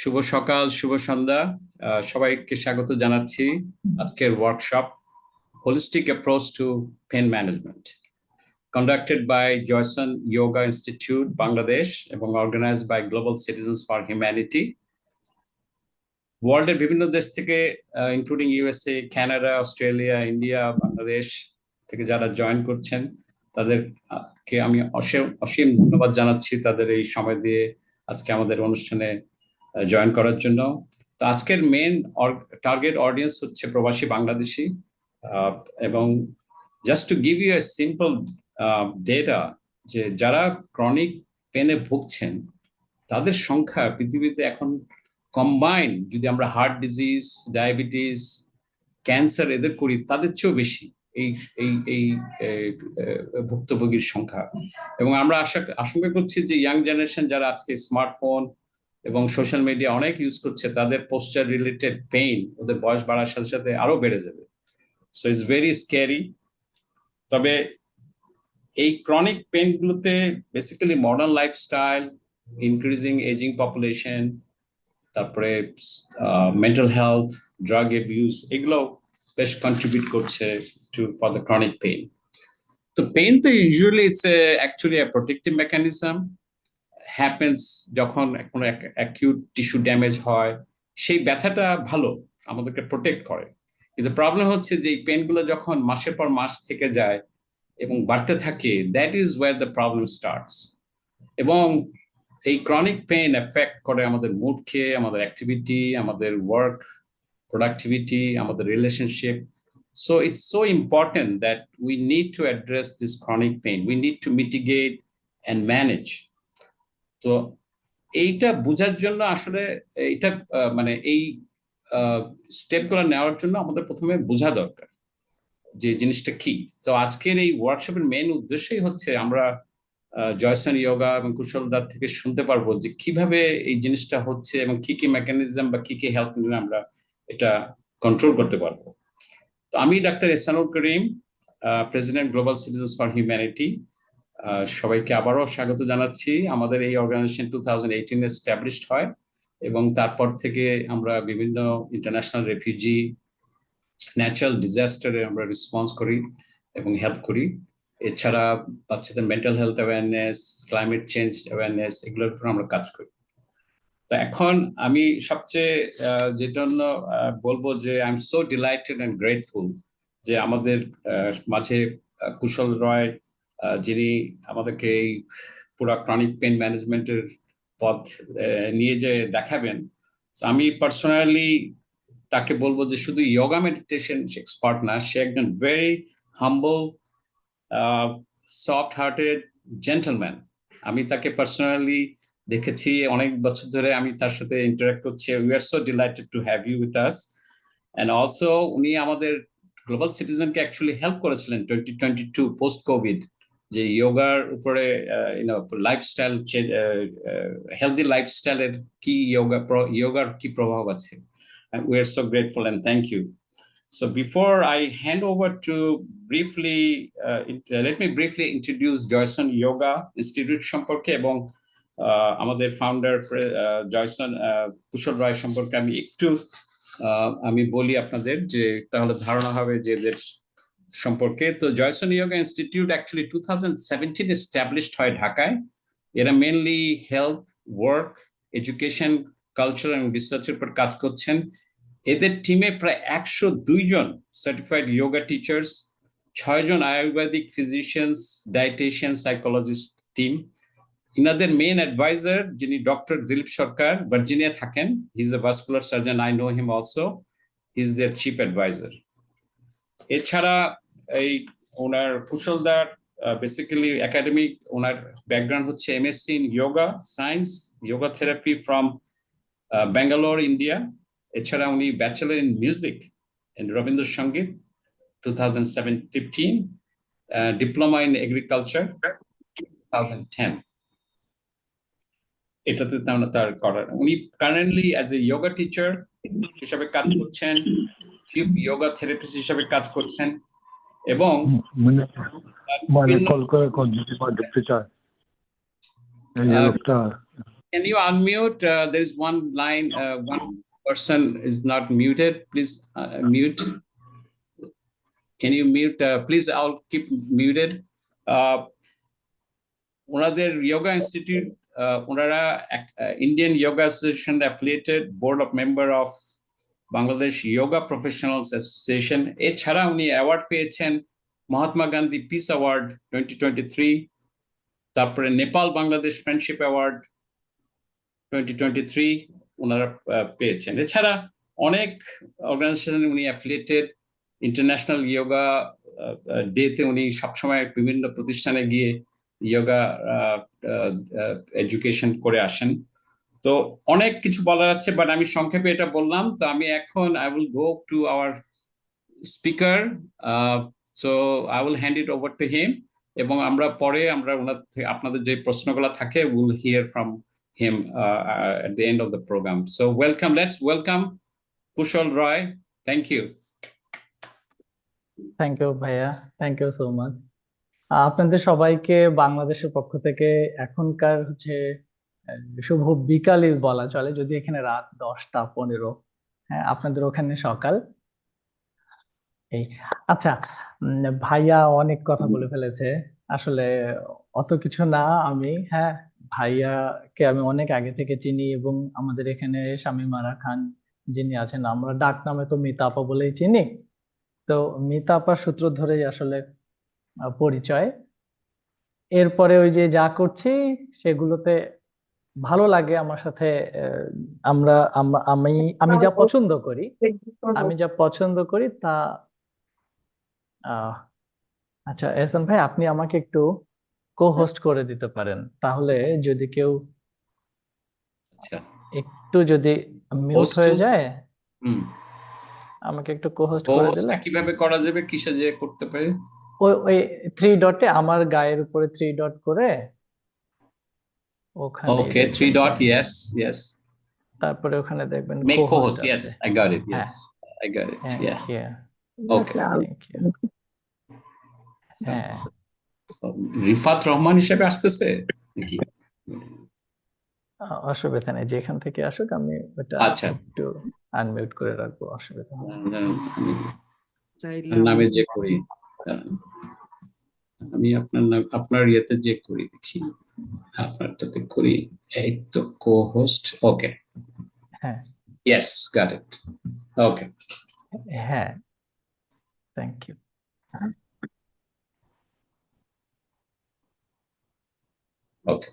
শুভ সকাল, শুভ সন্ধ্যা। সবাইকে স্বাগত জানাচ্ছি আজকের workshop holistic approach to pain management, conducted by Joyson yoga institute Bangladesh এবং organised by global citizens for humanity. ওয়ার্ল্ডের বিভিন্ন দেশ থেকে including USA, Canada, Australia, India, Bangladesh থেকে যারা জয়েন করছেন তাদেরকে আমি অসীম অসীম ধন্যবাদ জানাচ্ছি তাদের এই সময় দিয়ে আজকে আমাদের অনুষ্ঠানে জয়েন করার জন্য। তো আজকের মেন টার্গেট অডিয়েন্স হচ্ছে প্রবাসী বাংলাদেশি, এবং just to give you a simple data, যে যারা ক্রনিক পেনে ভুগছেন তাদের সংখ্যা পৃথিবীতে এখন কম্বাইন, যদি আমরা হার্ট ডিজিজ, ডায়াবেটিস, ক্যান্সার এদের করি, তাদের চেয়েও বেশি এই এই এই ভুক্তভোগীর সংখ্যা। এবং আমরা আশঙ্কা করছি যে ইয়াং জেনারেশন যারা আজকে স্মার্টফোন এবং সোশ্যাল মিডিয়া অনেক ইউজ করছে, তাদের পোস্টার রিলেটেড পেইন ওদের বয়স বাড়ার সাথে সাথে আরো বেড়ে যাবে। So it's very scary. তবে এই ক্রনিক পেইন গুলোতে basically modern lifestyle, increasing ageing population, তারপরে মেন্টাল হেলথ, ড্রাগ অ্যাবিউজ, এগুলো বেশ কন্ট্রিবিউট করছে to for the chronic pain. তো পেইন তো usually it's actually a protective mechanism, happens যখন কোনো অ্যাকিউট টিস্যু ড্যামেজ হয়, সেই ব্যথাটা ভালো, আমাদেরকে প্রোটেক্ট করে। কিন্তু প্রবলেম হচ্ছে যে এই পেনগুলো যখন মাসের পর মাস থেকে যায় এবং বাড়তে থাকে, that is wire the problem starts. এবং এই ক্রনিক পেইন এফেক্ট করে আমাদের মুডকে, আমাদের অ্যাক্টিভিটি, আমাদের ওয়ার্ক প্রোডাক্টিভিটি, আমাদের relationship. So it's so important that we need to address this chronic pain. We need to mitigate and manage. তো এইটা বোঝার জন্য আসলে এইটা মানে এই স্টেপগুলো নেওয়ার জন্য আমাদের প্রথমে বোঝা দরকার যে জিনিসটা কি। তো আজকের এই ওয়ার্কশপের মেইন উদ্দেশ্যই হচ্ছে আমরা জয়সন যোগা এবং কুশল দার থেকে শুনতে পারবো যে কিভাবে এই জিনিসটা হচ্ছে এবং কি কি মেকানিজম বা কি কি হেল্প নিলে আমরা এটা কন্ট্রোল করতে পারবো। তো আমি doctor Ehsanul Karim, president global citizens for humanity. সবাইকে আবারও স্বাগত জানাচ্ছি। আমাদের এই অর্গানাইজেশন 2018 এস্টাবলিশড হয় এবং তারপর থেকে আমরা বিভিন্ন ইন্টারন্যাশনাল রেফিউজি, ন্যাচারাল ডিজাস্টারে আমরা রেসপন্স করি এবং হেল্প করি। এছাড়া বাচ্চাদের mental health awareness, climate change awareness, এগুলোর উপর আমরা কাজ করি। তো এখন আমি সবচেয়ে যেটা বলবো যে I am so delighted and grateful যে আমাদের মাঝে কুশল রয়, যিনি আমাদেরকে এই পুরা ক্রনিক পেন ম্যানেজমেন্টের পথ নিয়ে যে দেখাবেন। আমি পার্সোনালি তাকে বলবো যে শুধু যোগা মেডিটেশন এক্সপার্ট না, সে একজন ভেরি হাম্বল, সফট হার্টেড জেন্টলম্যান। আমি তাকে পার্সোনালি দেখেছি অনেক বছর ধরে, আমি তার সাথে ইন্টারঅ্যাক্ট করছি। We are so delighted to have you with us. And also উনি আমাদের গ্লোবাল সিটিজেনকে অ্যাকচুয়ালি হেল্প করেছিলেন 2022 পোস্ট কোভিড, যে যোগার উপরে লাইফস্টাইল, হেলদি লাইফস্টাইলের কি যোগার কি প্রভাব আছে। We are so grateful and thank you. So before I hand over to let me briefly introduce Joyson Yoga Institute সম্পর্কে এবং আমাদের ফাউন্ডার জয়সন কুশল রায় সম্পর্কে আমি বলি আপনাদের, যে তাহলে ধারণা হবে যে এদের সম্পর্কে। তো Joyson yoga institute actually 2017 established হয় ঢাকায়। এরা mainly health, work, education, culture এবং রিসার্চের উপর কাজ করছেন। এদের টিমে প্রায় 102 জন সার্টিফাইড যোগা টিচার্স, 6 জন Ayurvedic physicians, dietician, psychologist team. ইনাদের মেইন অ্যাডভাইজার যিনি ডক্টর দিলীপ সরকার, ভার্জিনিয়া থাকেন। He is a vascular surgeon, I know him also. He is their chief advisor. এছাড়া এই ওনার কুশলদার বেসিক্যালি একাডেমিক, ওনার ব্যাকগ্রাউন্ড হচ্ছে MSc in yoga science, yoga therapy from Bangalore, India. এছাড়া উনি bachelor in music and Rabindrasangeet 2015, diploma in agriculture 2010। এটাতে তার করার, উনি currently as a yoga teacher হিসাবে কাজ করছেন, চিফ যোগা থেরাপিস্ট হিসাবে কাজ করছেন এবং Can you unmute? There is one line, one person is not muted. Please mute. Can you mute? Please, I'll keep muted. ওনাদের যোগা ইনস্টিটিউট, ওনারা Indian yoga association affiliated, board of member of Bangladesh yoga professionals association. এছাড়া উনি award পেয়েছেন Mahatma Gandhi piece award 2023, তারপরে Nepal Bangladesh friendship award 2023 ওনারা পেয়েছেন। এছাড়া অনেক অর্গানাইজেশন উনি অ্যাফিলিয়েটেড। ইন্টারন্যাশনাল যোগা ডেতে উনি সবসময় বিভিন্ন প্রতিষ্ঠানে গিয়ে যোগা এডুকেশন করে আসেন। তো অনেক কিছু বলার আছে, বাট আমি সংক্ষেপে এটা বললাম। তো আমি এখন I will go to our speaker, so I will hand it over to him, এবং আমরা পরে ওনার থেকে আপনাদের যে প্রশ্নগুলো থাকে will here from him at the end of the program. So welcome, let's welcome Kushal Roy. Thank you. Thank you ভাইয়া, thank you so much. আপনাদের সবাইকে বাংলাদেশের পক্ষ থেকে এখনকার শুভ বিকালই বলা চলে, যদি এখানে রাত 10টা 15। হ্যাঁ, আপনাদের ওখানে সকাল। এই আচ্ছা, ভাইয়া অনেক কথা বলে ফেলেছে, আসলে অত কিছু না। হ্যাঁ, ভাইয়াকে আমি অনেক আগে থেকে চিনি, এবং আমাদের এখানে শামীম আরা খান যিনি আছেন, আমরা ডাক নামে তো মিতা আপা বলেই চিনি। তো মিতা আপার সূত্র ধরেই আসলে পরিচয়। এরপরে ওই যে যা করছি সেগুলোতে ভালো লাগে আমার সাথে। আমরা আমি আমি যা পছন্দ করি, তা আচ্ছা এহসান ভাই, আপনি আমাকে একটু কো-হোস্ট করে দিতে পারেন, তাহলে যদি কেউ একটু যদি মিউট হয়ে যায়, আমাকে একটু কো-হোস্ট করে দিলে। কিভাবে করা যাবে, কিসে যে করতে পারি? ওই 3 ডটে, আমার গায়ের উপরে 3 ডট করে ওখানে, ওকে, 3 ডট, ইয়েস ইয়েস, তারপরে ওখানে দেখবেন মেক কো-হোস্ট co-host. Yes, আছে। I got it. Yes, I got it. Yeah. Okay. Thank you. হ্যাঁ, রিফাত রহমান হিসেবে আসতেছে নাকি? অসুবিধা নেই, যেখান থেকে আসুক আমি ওটা আচ্ছা, একটু আনমিউট করে রাখবো, অসুবিধা হবে না। আমি নামে যে করি, আমি আপনার ইয়েতে যে করি, দেখি আপনারটাতে করি। এই তো কো-হোস্ট। ওকে, হ্যাঁ, ইয়েস, গট ইট। ওকে, হ্যাঁ, থ্যাংক ইউ। ওকে।